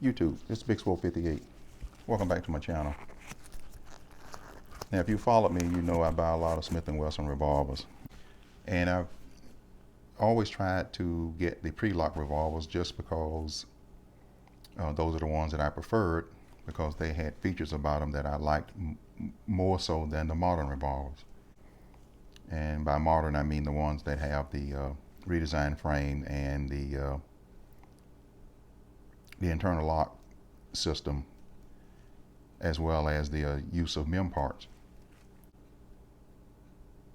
YouTube, it's Big Swole 58. Welcome back to my channel. Now, if you followed me, you know I buy a lot of Smith & Wesson revolvers. And I've always tried to get the pre-lock revolvers just because those are the ones that I preferred, because they had features about them that I liked more so than the modern revolvers. And by modern, I mean the ones that have the redesigned frame and the internal lock system, as well as the use of mem parts.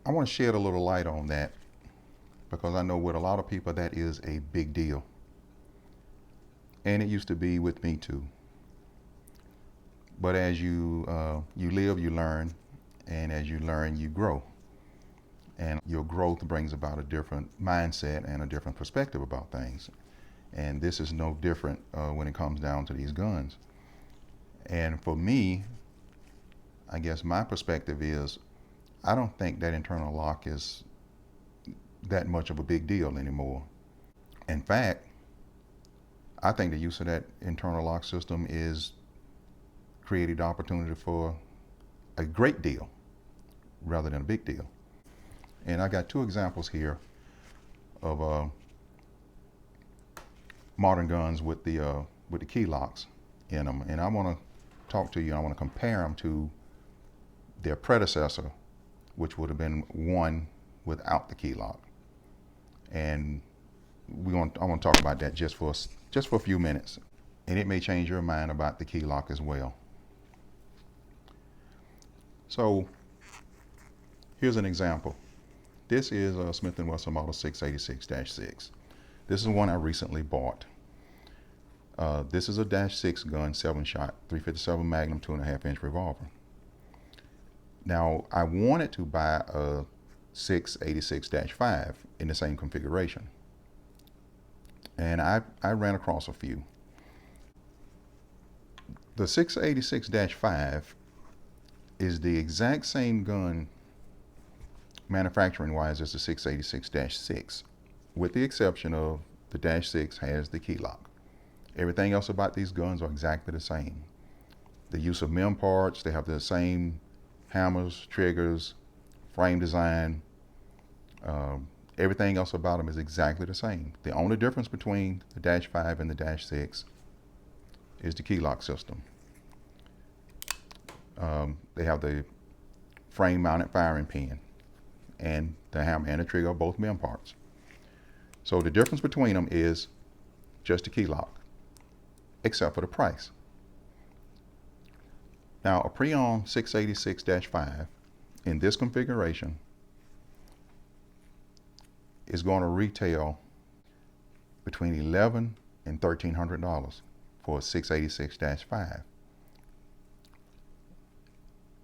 I want to shed a little light on that because I know with a lot of people that is a big deal. And it used to be with me too. But as you live, you learn, and as you learn, you grow. And your growth brings about a different mindset and a different perspective about things. And this is no different when it comes down to these guns. And for me, I guess my perspective is, I don't think that internal lock is that much of a big deal anymore. In fact, I think the use of that internal lock system is created opportunity for a great deal rather than a big deal. And I got two examples here of modern guns with the key locks in them, and I want to talk to you. I want to compare them to their predecessor, which would have been one without the key lock. And I want to talk about that just for a few minutes, and it may change your mind about the key lock as well. So here's an example. This is a Smith & Wesson Model 686-6. This is one I recently bought. This is a -6 gun, 7-shot, 357 Magnum 2.5-inch revolver. Now, I wanted to buy a 686-5 in the same configuration. And I ran across a few. The 686-5 is the exact same gun manufacturing-wise as the 686-6, with the exception of the -6 has the key lock. Everything else about these guns are exactly the same. The use of mem parts, they have the same hammers, triggers, frame design. Everything else about them is exactly the same. The only difference between the -5 and the -6 is the key lock system. They have the frame mounted firing pin, and the hammer and the trigger are both mem parts. So the difference between them is just the key lock, except for the price. Now, a pre-owned 686-5 in this configuration is going to retail between $1,100 and $1,300 for a 686-5.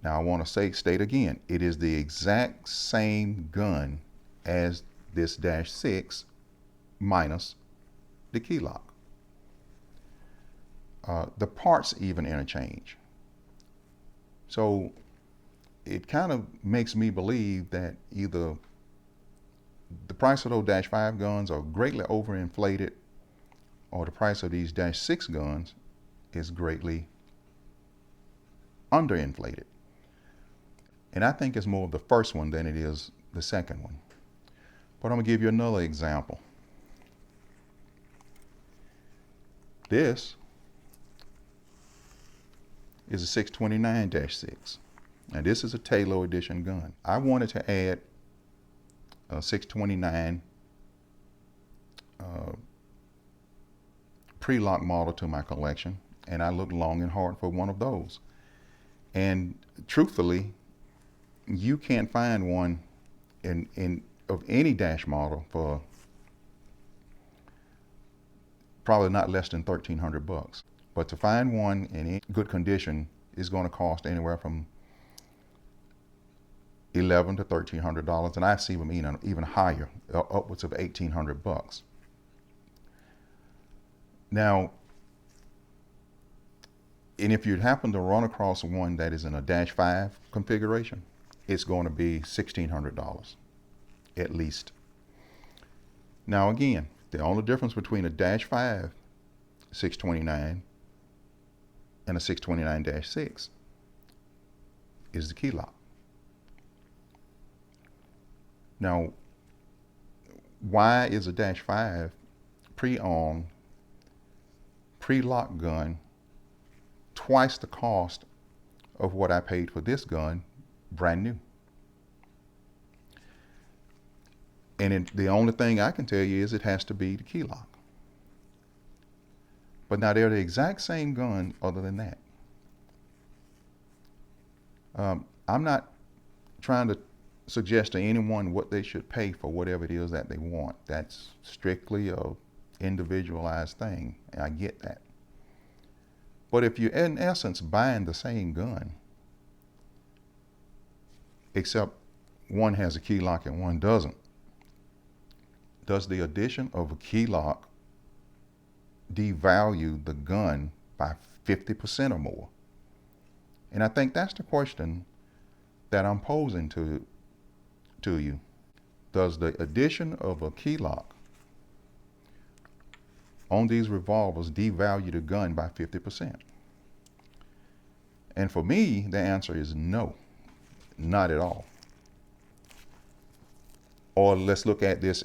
Now, I want to state again, it is the exact same gun as this -6 minus the key lock. The parts even interchange. So it kind of makes me believe that either the price of those -5 guns are greatly overinflated, or the price of these -6 guns is greatly underinflated. And I think it's more of the first one than it is the second one. But I'm going to give you another example. This is a 629-6. Now, this is a Taylor edition gun. I wanted to add a 629 pre-lock model to my collection, and I looked long and hard for one of those. And truthfully, you can't find one of any dash model for probably not less than $1,300. But to find one in good condition is going to cost anywhere from $1,100 to $1,300, and I see them even higher, upwards of $1,800. Now, and if you happen to run across one that is in a -5 configuration, it's going to be $1,600 at least. Now again, the only difference between a -5 629 and a 629-6 is the key lock. Now, why is a -5 pre-armed, pre-lock gun twice the cost of what I paid for this gun brand new? And the only thing I can tell you is it has to be the key lock. But now they're the exact same gun other than that. I'm not trying to suggest to anyone what they should pay for whatever it is that they want. That's strictly a individualized thing, and I get that. But if you're in essence buying the same gun, except one has a key lock and one doesn't, does the addition of a key lock devalue the gun by 50% or more? And I think that's the question that I'm posing to you. Does the addition of a key lock on these revolvers devalue the gun by 50%? And for me, the answer is no, not at all. Or let's look at this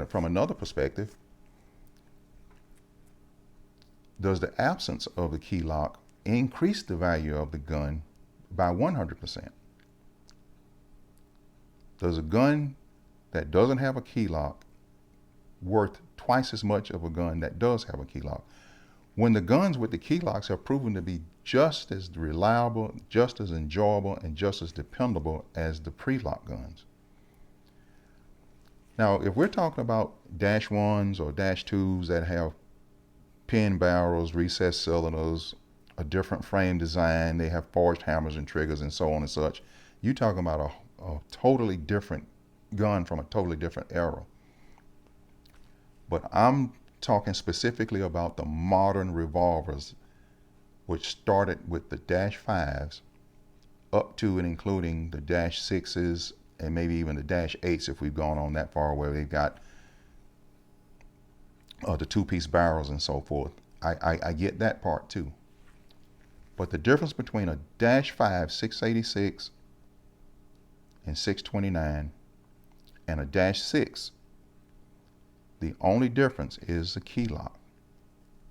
from another perspective. Does the absence of a key lock increase the value of the gun by 100%? Does a gun that doesn't have a key lock worth twice as much of a gun that does have a key lock, when the guns with the key locks have proven to be just as reliable, just as enjoyable, and just as dependable as the pre-lock guns? Now, if we're talking about -1s or -2s that have pin barrels, recessed cylinders, a different frame design, they have forged hammers and triggers and so on and such, you're talking about a totally different gun from a totally different era. But I'm talking specifically about the modern revolvers, which started with the -5s up to and including the -6s and maybe even the -8s if we've gone on that far, where they've got the two-piece barrels and so forth. I get that part too. But the difference between a -5 686 and 629 and a -6, the only difference is the key lock.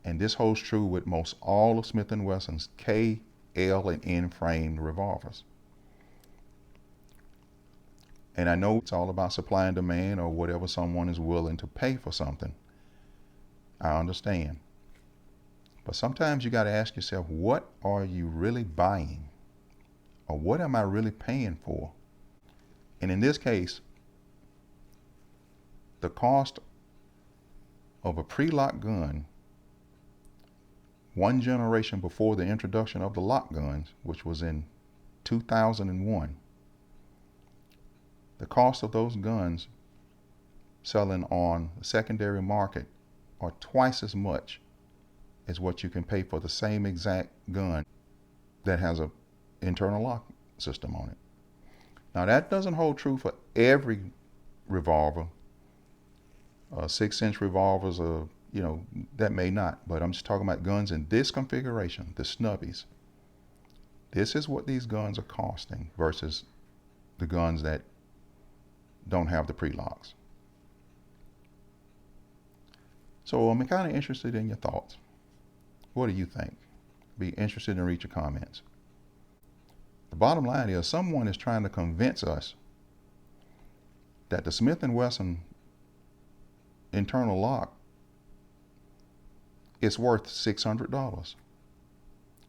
And this holds true with most all of Smith & Wesson's K, L, and N framed revolvers. And I know it's all about supply and demand, or whatever someone is willing to pay for something. I understand. But sometimes you got to ask yourself, what are you really buying? Or what am I really paying for? And in this case, the cost of a pre-lock gun, one generation before the introduction of the lock guns, which was in 2001, the cost of those guns selling on the secondary market are twice as much as what you can pay for the same exact gun that has an internal lock system on it. Now, that doesn't hold true for every revolver. 6-inch revolvers, that may not, but I'm just talking about guns in this configuration, the snubbies. This is what these guns are costing versus the guns that don't have the pre-locks. So I'm kind of interested in your thoughts. What do you think? Be interested in read your comments. The bottom line is, someone is trying to convince us that the Smith & Wesson internal lock is worth $600.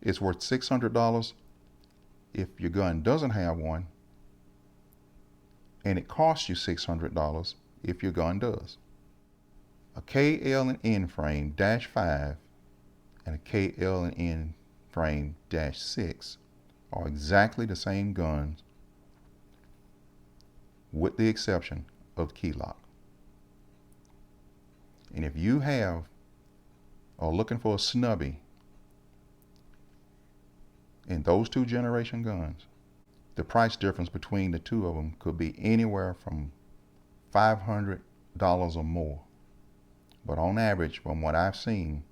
It's worth $600 if your gun doesn't have one, and it costs you $600 if your gun does. A K, L, and N frame -5 and a K, L, and N frame -6 are exactly the same guns, with the exception of key lock. And if you are looking for a snubby in those two generation guns, the price difference between the two of them could be anywhere from $500 or more. But on average, from what I've seen,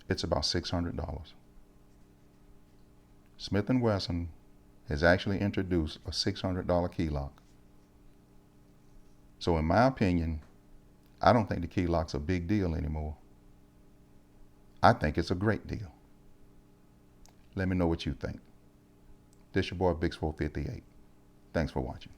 it's about $600. Smith & Wesson has actually introduced a $600 key lock. So in my opinion, I don't think the key lock's a big deal anymore. I think it's a great deal. Let me know what you think. This your boy Bix 458. Thanks for watching.